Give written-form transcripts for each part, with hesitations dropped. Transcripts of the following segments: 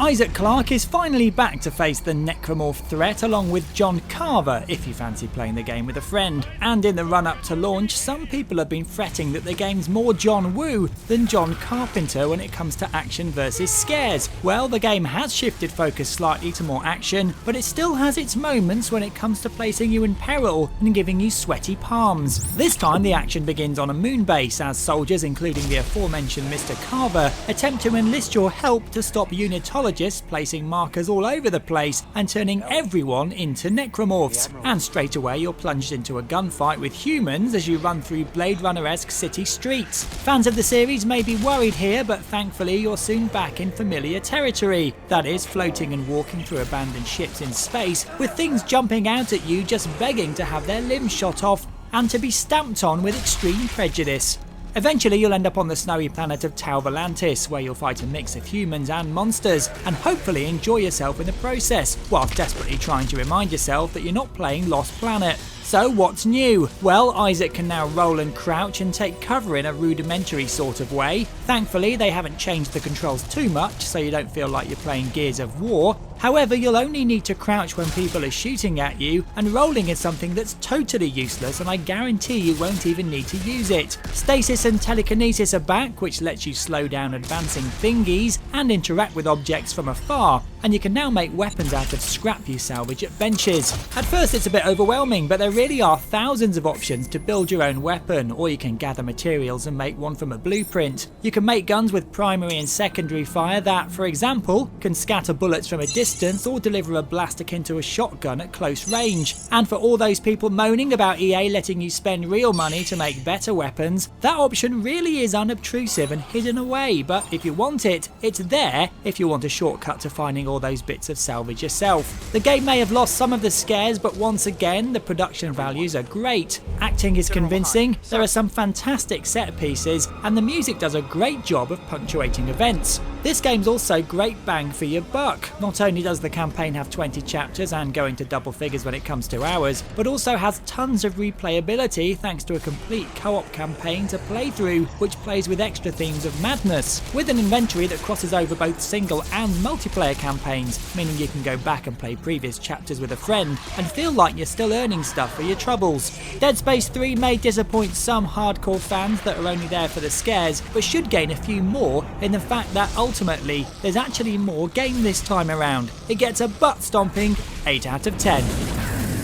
Isaac Clarke is finally back to face the necromorph threat along with John Carver if you fancy playing the game with a friend. And in the run-up to launch, some people have been fretting that the game's more John Woo than John Carpenter when it comes to action versus scares. Well, the game has shifted focus slightly to more action, but it still has its moments when it comes to placing you in peril and giving you sweaty palms. This time the action begins on a moon base as soldiers, including the aforementioned Mr. Carver, attempt to enlist your help to stop unitologists placing markers all over the place and turning everyone into necromorphs. And straight away you're plunged into a gunfight with humans as you run through Blade Runner-esque city streets. Fans of the series may be worried here, but thankfully you're soon back in familiar territory. That is, floating and walking through abandoned ships in space, with things jumping out at you just begging to have their limbs shot off and to be stamped on with extreme prejudice. Eventually you'll end up on the snowy planet of Tau Volantis, where you'll fight a mix of humans and monsters, and hopefully enjoy yourself in the process, whilst desperately trying to remind yourself that you're not playing Lost Planet. So what's new? Well, Isaac can now roll and crouch and take cover in a rudimentary sort of way. Thankfully they haven't changed the controls too much, so you don't feel like you're playing Gears of War. However, you'll only need to crouch when people are shooting at you, and rolling is something that's totally useless, and I guarantee you won't even need to use it. Stasis and telekinesis are back, which lets you slow down advancing thingies and interact with objects from afar, and you can now make weapons out of scrap you salvage at benches. At first it's a bit overwhelming, but there really are thousands of options to build your own weapon, or you can gather materials and make one from a blueprint. You can make guns with primary and secondary fire that, for example, can scatter bullets from a distance or deliver a blast akin to a shotgun at close range. And for all those people moaning about EA letting you spend real money to make better weapons, that option really is unobtrusive and hidden away, but if you want it, it's there if you want a shortcut to finding all those bits of salvage yourself. The game may have lost some of the scares, but once again the production values are great. Acting is convincing, there are some fantastic set pieces, and the music does a great job of punctuating events. This game's also great bang for your buck. Not only does the campaign have 20 chapters and go into double figures when it comes to hours, but also has tons of replayability thanks to a complete co-op campaign to play through, which plays with extra themes of madness, with an inventory that crosses over both single and multiplayer campaigns, meaning you can go back and play previous chapters with a friend and feel like you're still earning stuff for your troubles. Dead Space 3 may disappoint some hardcore fans that are only there for the scares, but should gain a few more in the fact that ultimately there's actually more game this time around. It gets a butt-stomping 8 out of 10.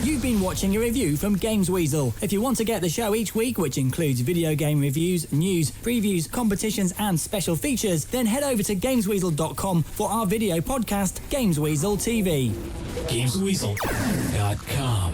You've been watching a review from Gamesweasel. If you want to get the show each week, which includes video game reviews, news, previews, competitions and special features, then head over to Gamesweasel.com for our video podcast, Gamesweasel TV. Gamesweasel.com